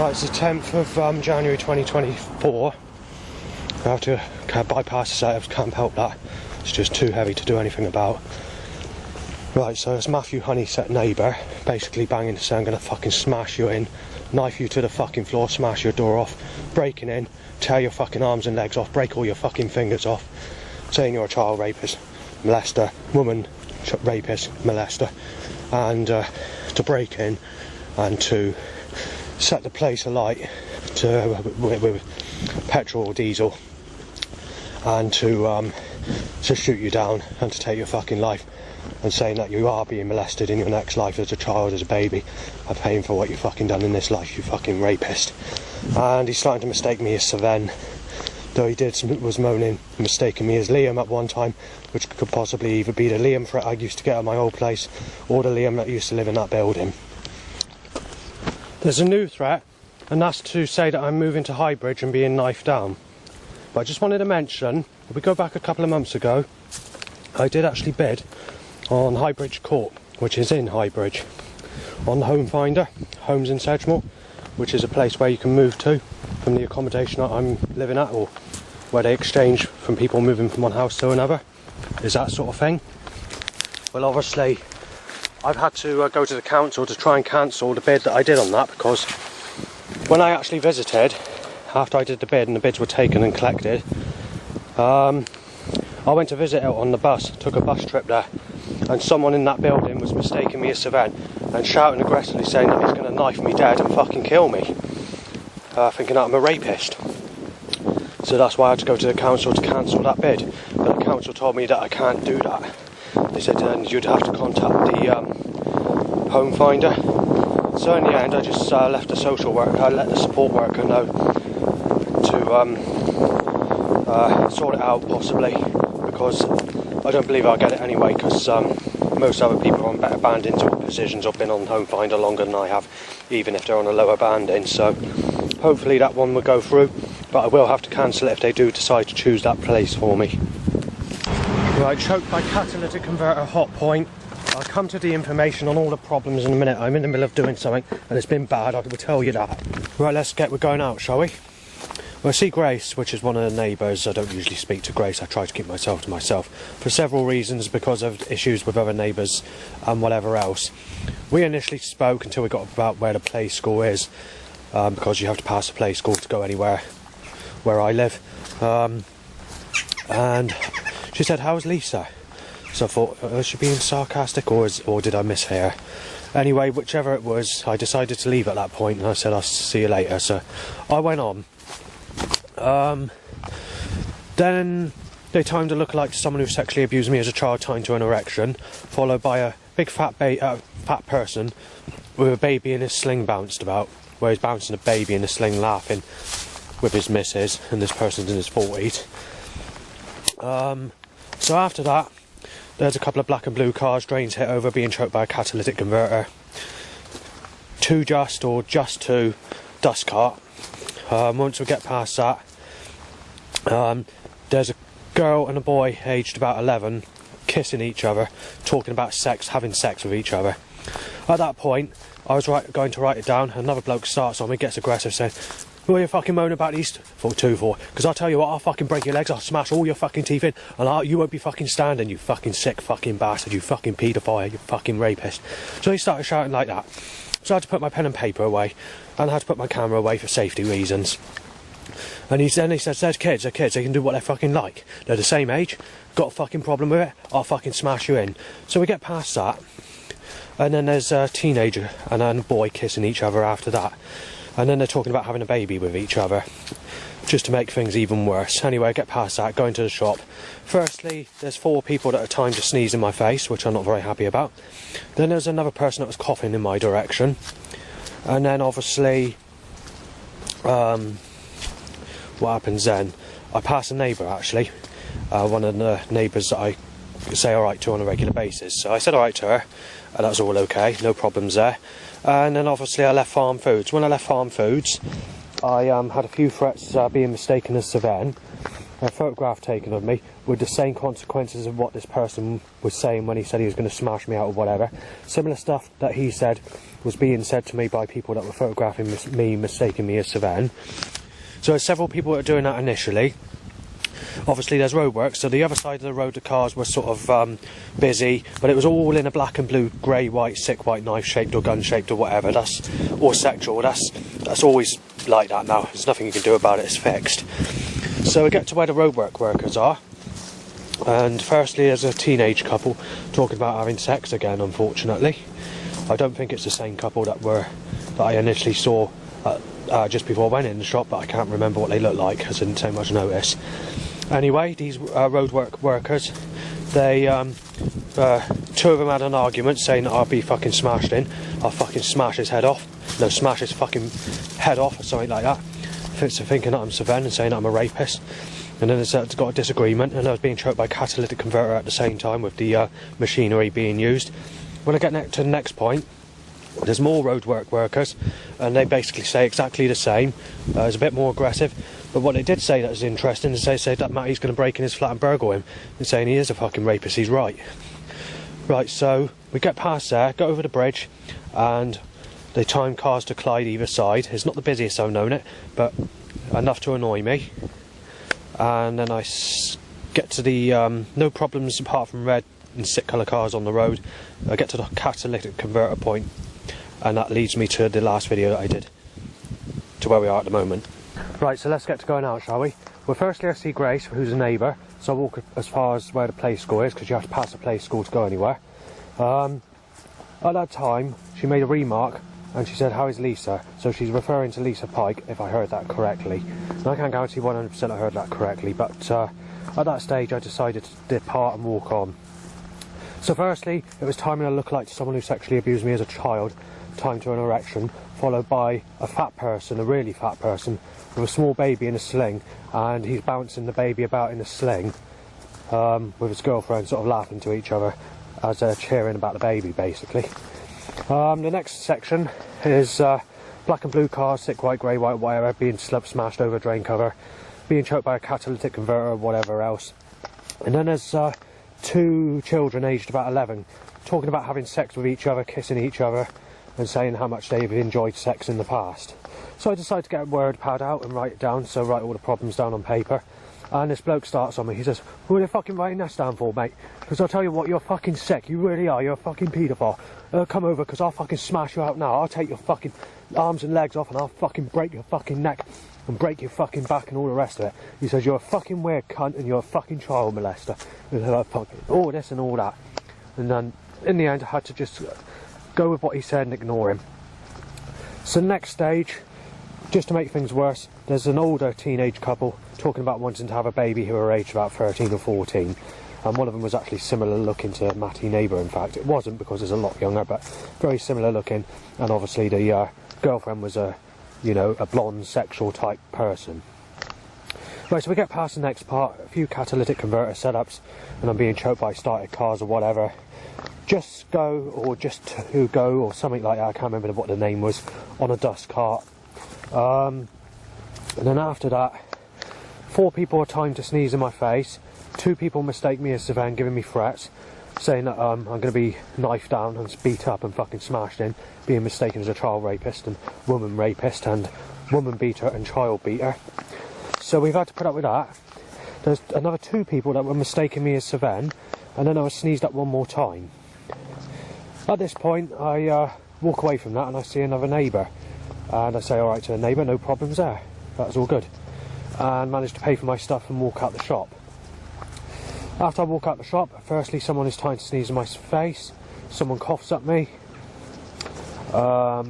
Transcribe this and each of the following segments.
Right, it's the 10th of January 2024. I have to bypass the site, I can't help that. It's just too heavy to do anything about. Right, so it's Matthew Honeyset neighbour, basically banging to say I'm going to fucking smash you in, knife you to the fucking floor, smash your door off, breaking in, tear your fucking arms and legs off, break all your fucking fingers off, saying you're a child rapist, molester, woman rapist, molester, and to break in and to set the place alight with petrol or diesel, and to shoot you down and to take your fucking life, and saying that you are being molested in your next life as a child, as a baby, and paying for what you fucking done in this life, you fucking rapist. And he's starting to mistake me as Sven, though he was moaning, mistaking me as Liam at one time, which could possibly either be the Liam threat I used to get at my old place, or the Liam that used to live in that building. There's a new threat, and that's to say that I'm moving to Highbridge and being knifed down. But I just wanted to mention, if we go back a couple of months ago, I did actually bid on Highbridge Court, which is in Highbridge, on the Home Finder, Homes in Sedgemoor, which is a place where you can move to from the accommodation that I'm living at, or where they exchange from people moving from one house to another. Is that sort of thing. Well, obviously I've had to go to the council to try and cancel the bid that I did on that, because when I actually visited, after I did the bid and the bids were taken and collected, I went to visit it on the bus, took a bus trip there, and someone in that building was mistaking me as Sven and shouting aggressively, saying that he's going to knife me dead and fucking kill me, thinking that I'm a rapist. So that's why I had to go to the council to cancel that bid. But the council told me that I can't do that. They said then you'd have to contact the Home Finder. So in the end, I just left the social worker, I let the support worker know to sort it out, possibly, because I don't believe I'll get it anyway, because most other people are on better bandings or positions have been on Home Finder longer than I have, even if they're on a lower banding. So hopefully that one will go through, but I will have to cancel it if they do decide to choose that place for me. Right, choked by catalytic converter hot point. I'll come to the information on all the problems in a minute. I'm in the middle of doing something and it's been bad, I will tell you that. Right, we're going out, shall we? Well, I see Grace, which is one of the neighbours. I don't usually speak to Grace, I try to keep myself to myself for several reasons, because of issues with other neighbours and whatever else. We initially spoke until we got about where the play school is, because you have to pass the play school to go anywhere where I live. And she said, "How's Lisa?" So I thought, was she being sarcastic, or did I mishear? Anyway, whichever it was, I decided to leave at that point, and I said, "I'll see you later." So I went on. Then they timed a lookalike to someone who sexually abused me as a child, tied to an erection, followed by a big fat person with a baby in his sling bounced about, where he's bouncing a baby in a sling, laughing with his missus, and this person's in his 40s. So after that, there's a couple of black and blue cars, drains hit over, being choked by a catalytic converter. Just two dust cart. Once we get past that, there's a girl and a boy aged about 11 kissing each other, talking about sex, having sex with each other. At that point, I was going to write it down. Another bloke starts on me, gets aggressive, saying, "What are you fucking moaning about these for? Because I'll tell you what, I'll fucking break your legs, I'll smash all your fucking teeth in, and you won't be fucking standing, you fucking sick fucking bastard, you fucking paedophile, you fucking rapist." So he started shouting like that. So I had to put my pen and paper away, and I had to put my camera away for safety reasons. And he says, "There's kids, they can do what they fucking like. They're the same age, got a fucking problem with it, I'll fucking smash you in." So we get past that, and then there's a teenager and a boy kissing each other after that. And then they're talking about having a baby with each other, just to make things even worse. Anyway, I get past that, go into the shop. Firstly, there's 4 people that are timed to sneeze in my face, which I'm not very happy about. Then there's another person that was coughing in my direction. And then obviously, what happens then? I pass a neighbour, actually. One of the neighbours that I say alright to on a regular basis. So I said alright to her, and that was all okay, no problems there. And then obviously I left Farm Foods. When I left Farm Foods, I had a few threats being mistaken as Sven, a photograph taken of me with the same consequences of what this person was saying when he said he was going to smash me out or whatever. Similar stuff that he said was being said to me by people that were photographing me, mistaking me as Savan. So there's several people that are doing that initially. Obviously there's roadworks, so the other side of the road the cars were sort of busy, but it was all in a black and blue, grey, white, sick white knife shaped or gun shaped or whatever. That's or sexual. That's always like that now. There's nothing you can do about it. It's fixed. So we get to where the roadwork workers are, and firstly there's a teenage couple talking about having sex again. Unfortunately, I don't think it's the same couple that I initially saw just before I went in the shop, but I can't remember what they look like because I didn't take much notice. Anyway, these roadwork workers, they two of them had an argument saying that I'll be fucking smashed in. I'll fucking smash his head off. No, smash his fucking head off or something like that. Thinking that I'm Savan and saying that I'm a rapist. And then it's got a disagreement, and I was being choked by a catalytic converter at the same time with the machinery being used. When I get to the next point, there's more roadwork workers, and they basically say exactly the same. It's a bit more aggressive, but what they did say that was interesting is they said that Matty's going to break in his flat and burgle him, and saying he is a fucking rapist. He's right. Right, so we get past there, go over the bridge, and they time cars to collide either side. It's not the busiest I've known it, but enough to annoy me. And then I get to the no problems apart from red and sick colour cars on the road. I get to the catalytic converter point, and that leads me to the last video that I did, to where we are at the moment. Right, so let's get to going out, shall we? Well, firstly I see Grace, who's a neighbour, so I walk as far as where the play school is, because you have to pass the play school to go anywhere. At that time, she made a remark, and she said, "How is Lisa?" So she's referring to Lisa Pike, if I heard that correctly. And I can't guarantee 100% I heard that correctly, but at that stage I decided to depart and walk on. So firstly, it was timing a lookalike to someone who sexually abused me as a child, time to an erection, followed by a fat person, a really fat person, with a small baby in a sling, and he's bouncing the baby about in a sling, with his girlfriend sort of laughing to each other as they're cheering about the baby, basically. The next section is black and blue cars, sick white, grey, white, whatever, being smashed over a drain cover, being choked by a catalytic converter or whatever else. And then there's two children aged about 11 talking about having sex with each other, kissing each other, and saying how much they've enjoyed sex in the past. So I decided to get a word pad out and write it down, so write all the problems down on paper. And this bloke starts on me. He says, "What are they fucking writing that down for, mate? Because I'll tell you what, you're fucking sick. You really are. You're a fucking paedophile. Come over, because I'll fucking smash you out now. I'll take your fucking arms and legs off, and I'll fucking break your fucking neck and break your fucking back and all the rest of it." He says, "You're a fucking weird cunt and you're a fucking child molester." And like, fucking all this and all that. And then in the end I had to just go with what he said and ignore him. So next stage, just to make things worse, there's an older teenage couple talking about wanting to have a baby who are aged about 13 or 14. And one of them was actually similar looking to Matty neighbour. In fact, it wasn't, because it's a lot younger, but very similar looking. And obviously the girlfriend was a blonde sexual type person. Right, so we get past the next part, a few catalytic converter setups, and I'm being choked by started cars or whatever. Just go, or just to go, or something like that, I can't remember what the name was, on a dust cart. And then after that, 4 people are timed to sneeze in my face. 2 people mistake me as Savan, giving me threats, saying that I'm going to be knifed down and beat up and fucking smashed in, being mistaken as a child rapist and woman rapist and woman beater and child beater. So we've had to put up with that. There's another 2 people that were mistaking me as Savan, and then I was sneezed at one more time. At this point, I walk away from that and I see another neighbour. And I say alright to the neighbour, no problems there. That's all good. And managed to pay for my stuff and walk out the shop. After I walk out the shop, firstly someone is trying to sneeze in my face. Someone coughs at me. Not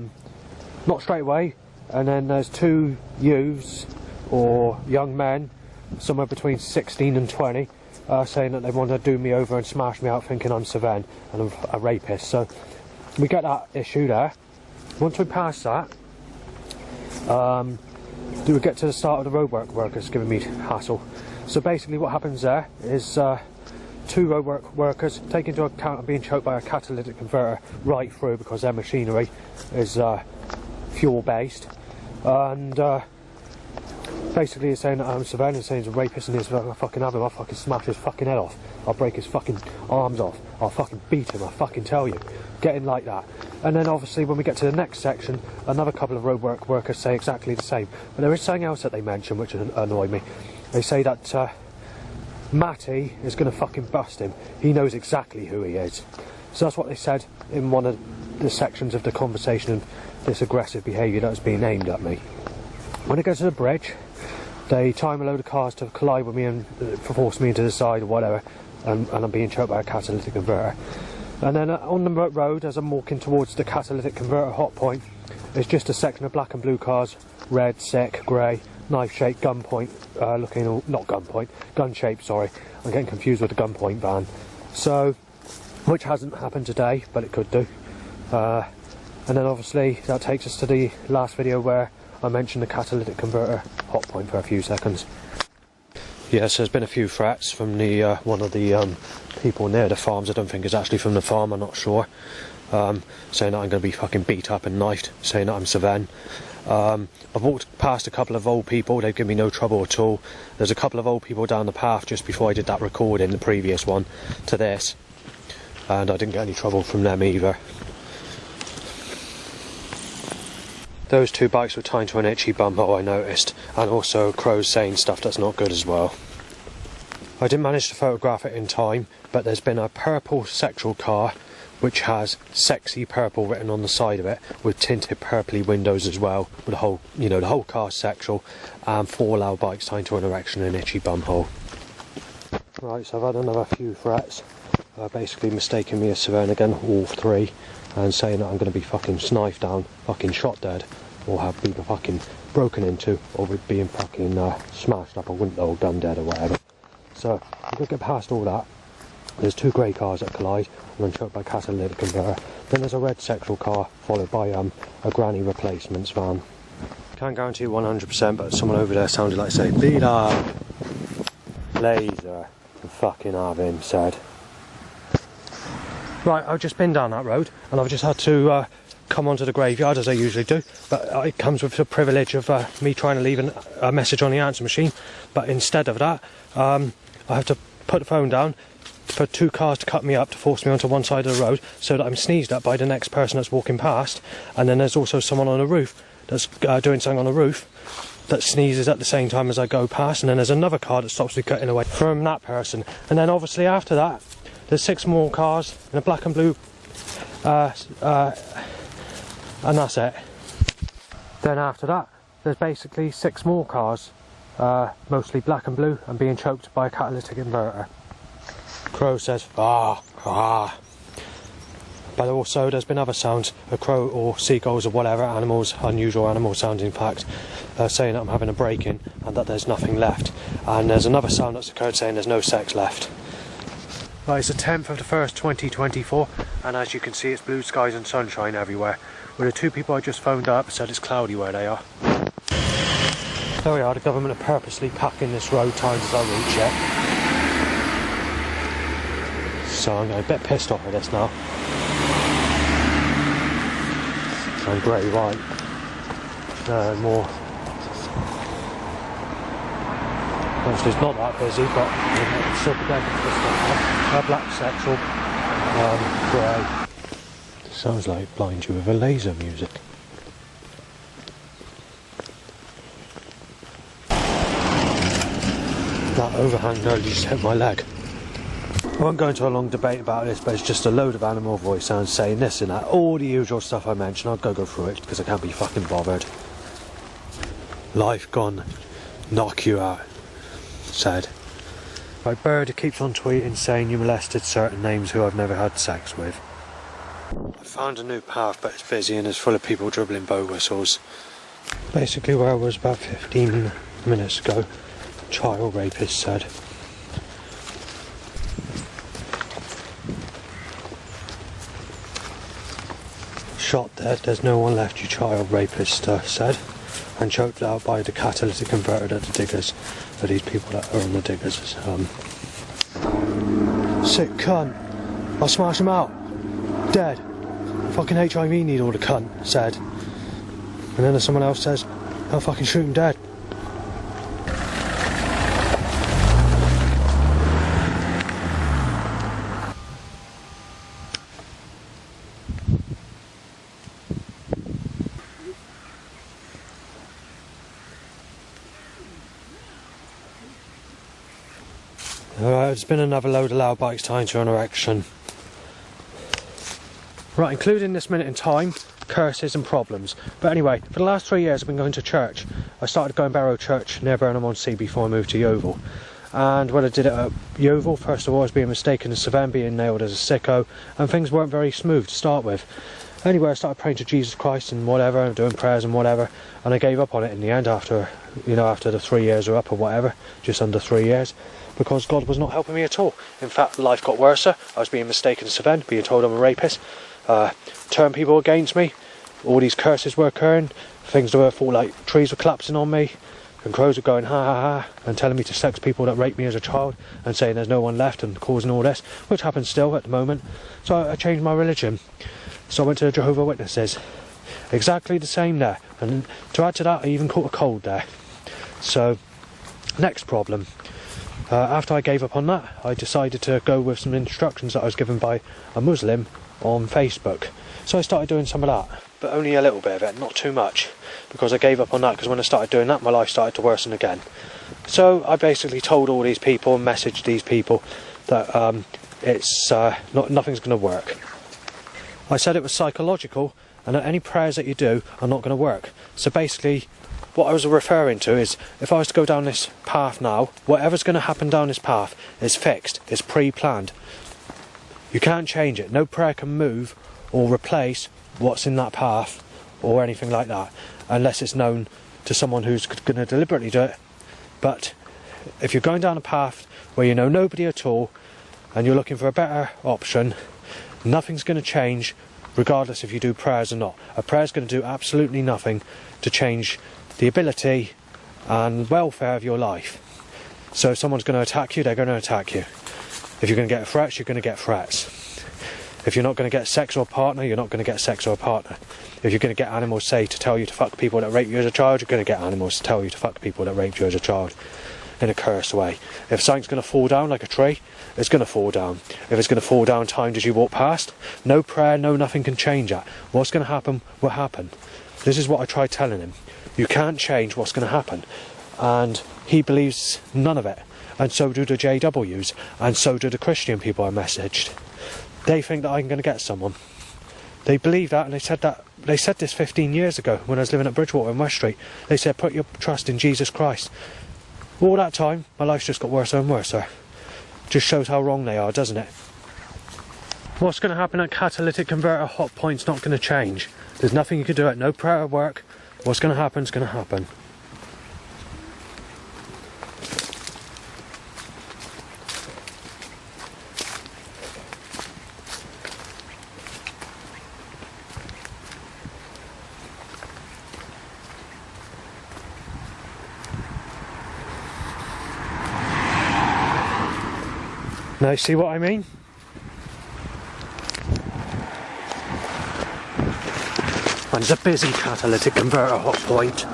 straight away. And then there's 2 youths, or young men, somewhere between 16 and 20, saying that they want to do me over and smash me out, thinking I'm Savan and I'm a rapist. So we get that issue there. Once we pass that, do we get to the start of the roadwork workers giving me hassle. So basically what happens there is 2 roadwork workers take into account being choked by a catalytic converter right through, because their machinery is fuel based, and Basically he's saying that I'm surveillance, saying he's a rapist and he's a fucking have him, I'll fucking smash his fucking head off. I'll break his fucking arms off. I'll fucking beat him, I fucking tell you. Getting like that. And then obviously when we get to the next section, another couple of roadwork workers say exactly the same. But there is something else that they mention which annoyed me. They say that Matty is going to fucking bust him. He knows exactly who he is. So that's what they said in one of the sections of the conversation of this aggressive behaviour that was being aimed at me. When it goes to the bridge, they time a load of cars to collide with me and force me into the side or whatever, and I'm being choked by a catalytic converter. And then on the road, as I'm walking towards the catalytic converter hot point, it's just a section of black and blue cars, red, sick, grey, knife-shaped, gun-point looking, not gun-point, gun-shaped, sorry. I'm getting confused with the gun-point van. So, which hasn't happened today, but it could do. And then obviously that takes us to the last video where I mentioned the catalytic converter hot point for a few seconds. Yes, there's been a few threats from the one of the people near the farms. I don't think it's actually from the farm, I'm not sure. Saying that I'm going to be fucking beat up and knifed, saying that I'm Savan. I've walked past a couple of old people, they've given me no trouble at all. There's a couple of old people down the path just before I did that recording, the previous one, to this. And I didn't get any trouble from them either. Those two bikes were tied to an itchy bum hole, I noticed, and also crows saying stuff that's not good as well. I didn't manage to photograph it in time, but there's been a purple sexual car which has sexy purple written on the side of it, with tinted purpley windows as well, with the whole, you know, the whole car's sexual, and 4 loud bikes tied to an erection and an itchy bum hole. Right, so I've had another few threats, basically mistaking me as Savannah again, all 3, and saying that I'm going to be fucking sniped down, fucking shot dead, or have people fucking broken into, or being fucking smashed up a window or gunned dead or whatever. So, if we get past all that, there's 2 grey cars that collide, and I'm choked by catalytic converter. Then there's a red sexual car, followed by a granny replacements van. Can't guarantee 100%, but someone over there sounded like say, beat up, laser, and fucking have him said. Right, I've just been down that road, and I've just had to come onto the graveyard as I usually do, but it comes with the privilege of me trying to leave a message on the answer machine, but instead of that, I have to put the phone down for 2 cars to cut me up to force me onto one side of the road so that I'm sneezed at by the next person that's walking past, and then there's also someone on the roof that's doing something on the roof that sneezes at the same time as I go past, and then there's another car that stops me cutting away from that person, and then obviously after that there's 6 more cars in a black and blue, and that's it. Then after that, there's basically 6 more cars, mostly black and blue, and being choked by a catalytic converter. Crow says, ah, ah. But also there's been other sounds, a crow or seagulls or whatever, animals, unusual animal sounds in fact, saying that I'm having a break-in and that there's nothing left. And there's another sound that's occurred saying there's no sex left. Right, it's the 10th of the 1st, 2024, and as you can see it's blue skies and sunshine everywhere. With the 2 people I just phoned up said it's cloudy where they are. There we are, the government are purposely packing this road times as I reach it. So I'm getting a bit pissed off of this now. And grey white. More. Obviously it's not that busy, but it's still getting pissed off. Black sexual, grey. Sounds like blind you with a laser music. That overhang nearly just hit my leg. I won't go into a long debate about this, but it's just a load of animal voice sounds saying this and that, all the usual stuff I mentioned. I'll go through it because I can't be fucking bothered. Life gone, knock you out, said. Right, Bird keeps on tweeting saying you molested certain names who I've never had sex with. I found a new path, but it's busy and it's full of people dribbling bow whistles. Basically where I was about 15 minutes ago, child rapist said. Shot dead, there's no one left, you child rapist said, and choked out by the catalytic converter at the diggers, for these people that are on the diggers. Sick cunt, I'll smash him out, dead, fucking HIV needle the cunt, said. And then someone else says, I'll fucking shoot him dead. Alright, it's been another load of loud bikes time to an erection. Right, including this minute in time, curses and problems. But anyway, for the last 3 years I've been going to church. I started going Barrow Church near Burnham-on-Sea before I moved to Yeovil. And when I did it at Yeovil, first of all I was being mistaken as Savannah, being nailed as a sicko, and things weren't very smooth to start with. Anyway, I started praying to Jesus Christ and whatever, and doing prayers and whatever, and I gave up on it in the end after the 3 years were up or whatever, just under 3 years, because God was not helping me at all. In fact, life got worse. I was being mistaken as Savannah, being told I'm a rapist, turned people against me, all these curses were occurring, things were fall like trees were collapsing on me, and crows were going ha ha ha, and telling me to sex people that raped me as a child, and saying there's no one left, and causing all this, which happens still at the moment. So I changed my religion. So I went to the Jehovah's Witnesses. Exactly the same there. And to add to that, I even caught a cold there. So, next problem. After I gave up on that, I decided to go with some instructions that I was given by a Muslim on Facebook. So I started doing some of that, but only a little bit of it, not too much, because I gave up on that, because when I started doing that, my life started to worsen again. So I basically told all these people and messaged these people that nothing's going to work. I said it was psychological, and that any prayers that you do are not going to work. So basically, what I was referring to is, if I was to go down this path now, whatever's going to happen down this path is fixed, it's pre-planned. You can't change it. No prayer can move or replace what's in that path or anything like that, unless it's known to someone who's going to deliberately do it. But if you're going down a path where you know nobody at all, and you're looking for a better option, nothing's going to change regardless if you do prayers or not. A prayer's going to do absolutely nothing to change the ability and welfare of your life. So if someone's going to attack you, they're going to attack you. If you're going to get threats, you're going to get threats. If you're not going to get sex or a partner, you're not going to get sex or a partner. If you're going to get animals, say, to tell you to fuck people that raped you as a child, you're going to get animals to tell you to fuck people that raped you as a child. In a cursed way. If something's going to fall down like a tree, it's going to fall down. If it's going to fall down timed as you walk past, no prayer, no nothing can change that. What's going to happen will happen. This is what I tried telling him. You can't change what's going to happen. And he believes none of it. And so do the JWs. And so do the Christian people I messaged. They think that I'm going to get someone. They believe that, and they said this 15 years ago when I was living at Bridgewater in West Street. They said, put your trust in Jesus Christ. All that time, my life's just got worse and worse. Just shows how wrong they are, doesn't it? What's going to happen at Catalytic Converter Hot Point's not going to change. There's nothing you can do. No prayer at work. What's going to happen is going to happen. Now, see what I mean? And it's a busy Catalytic Converter Hot Point.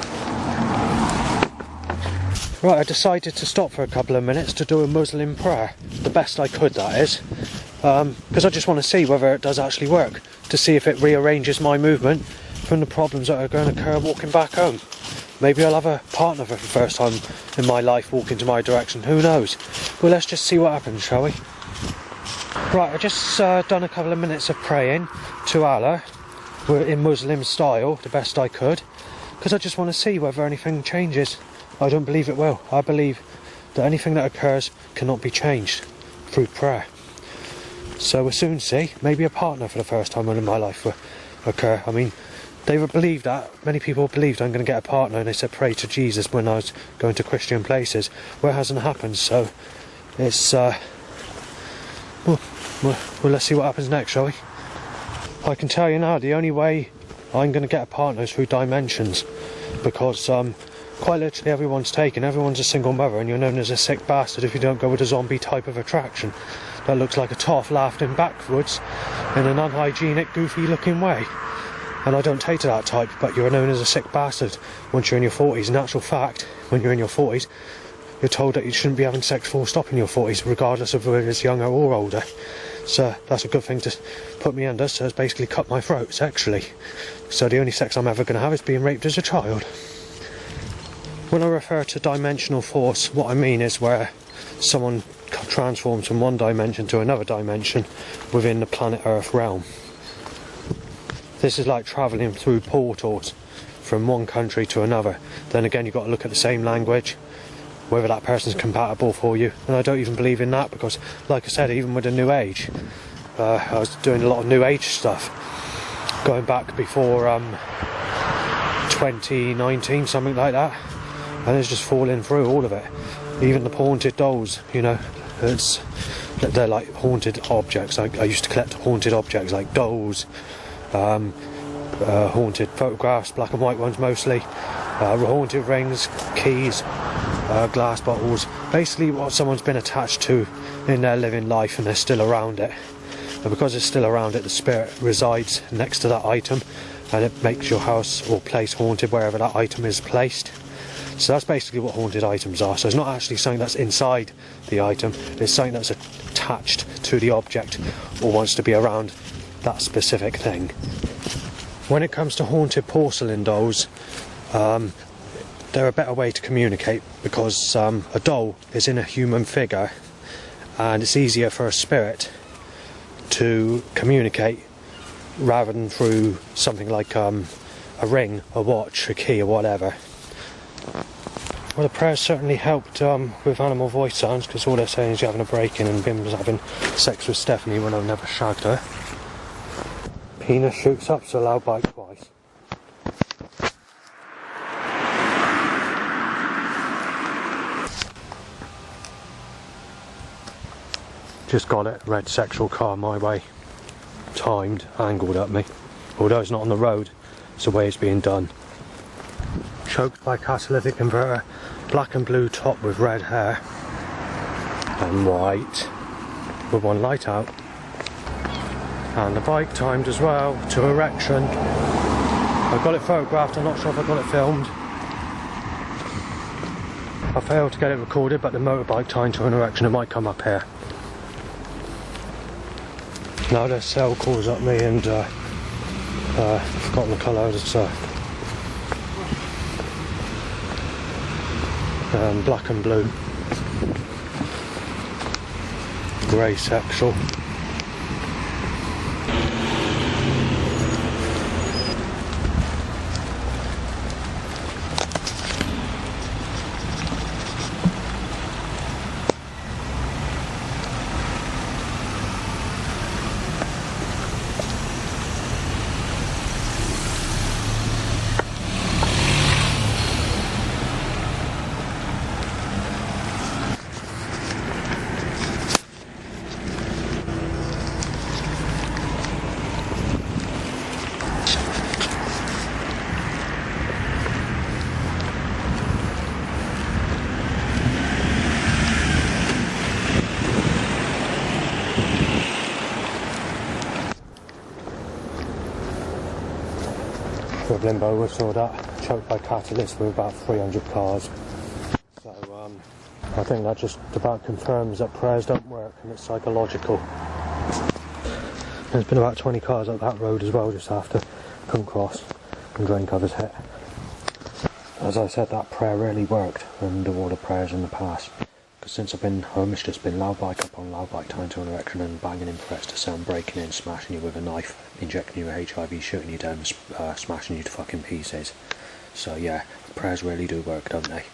Right, I decided to stop for a couple of minutes to do a Muslim prayer. The best I could, that is. Because I just want to see whether it does actually work. To see if it rearranges my movement from the problems that are going to occur walking back home. Maybe I'll have a partner for the first time in my life walking to my direction. Who knows? Well, let's just see what happens, shall we? Right, I just done a couple of minutes of praying to Allah in Muslim style, the best I could, because I just want to see whether anything changes. I don't believe it will. I believe that anything that occurs cannot be changed through prayer. So we'll soon see. Maybe a partner for the first time in my life will occur. I mean, they believe that. Many people believed I'm going to get a partner, and they said pray to Jesus when I was going to Christian places. Well, it hasn't happened, so it's well, let's see what happens next, shall we? I can tell you now, the only way I'm going to get a partner is through dimensions, because quite literally everyone's taken. Everyone's a single mother, and you're known as a sick bastard if you don't go with a zombie type of attraction that looks like a toff laughing backwards in an unhygienic, goofy looking way. And I don't take to that type, but you're known as a sick bastard once you're in your 40s. In actual fact, when you're in your 40s, you're told that you shouldn't be having sex full stop in your 40s, regardless of whether it's younger or older. So that's a good thing to put me under, so it's basically cut my throat, sexually. So the only sex I'm ever going to have is being raped as a child. When I refer to dimensional force, what I mean is where someone transforms from one dimension to another dimension within the planet Earth realm. This is like travelling through portals from one country to another. Then again, you've got to look at the same language, whether that person's compatible for you. And I don't even believe in that because, like I said, even with the New Age, I was doing a lot of New Age stuff going back before 2019, something like that, and it's just falling through all of it. Even the haunted dolls, you know, they're like haunted objects. I used to collect haunted objects like dolls, haunted photographs, black and white ones mostly, haunted rings, keys, glass bottles, basically what someone's been attached to in their living life and they're still around it. And because it's still around it, the spirit resides next to that item and it makes your house or place haunted wherever that item is placed. So that's basically what haunted items are. So it's not actually something that's inside the item, it's something that's attached to the object or wants to be around that specific thing. When it comes to haunted porcelain dolls, they're a better way to communicate because a doll is in a human figure and it's easier for a spirit to communicate rather than through something like a ring, a watch, a key or whatever. Well, the prayers certainly helped with animal voice sounds because all they're saying is you're having a break-in and Bim was having sex with Stephanie when I've never shagged her. Penis shoots up, so loud bite twice. Just got it, red sexual car my way. Timed, angled at me. Although it's not on the road, it's the way it's being done. Choked by catalytic converter, black and blue top with red hair. And white, with one light out. And the bike timed as well, to erection. I got it photographed, I'm not sure if I got it filmed. I failed to get it recorded, but the motorbike timed to an erection, it might come up here. Now their cell calls up me and I've forgotten the colour, it's black and blue. Grey sexual. With limbo whistle that, choked by catalyst with about 300 cars. So I think that just about confirms that prayers don't work and it's psychological. There's been about 20 cars up that road as well just after, couldn't cross, and drain covers hit. As I said, that prayer really worked and do all the prayers in the past. Because since I've been home, it's just been loud bike up on loud bike, time to an erection and banging in threats to sound, breaking in, smashing you with a knife, injecting you with HIV, shooting you down, smashing you to fucking pieces. So yeah, prayers really do work, don't they?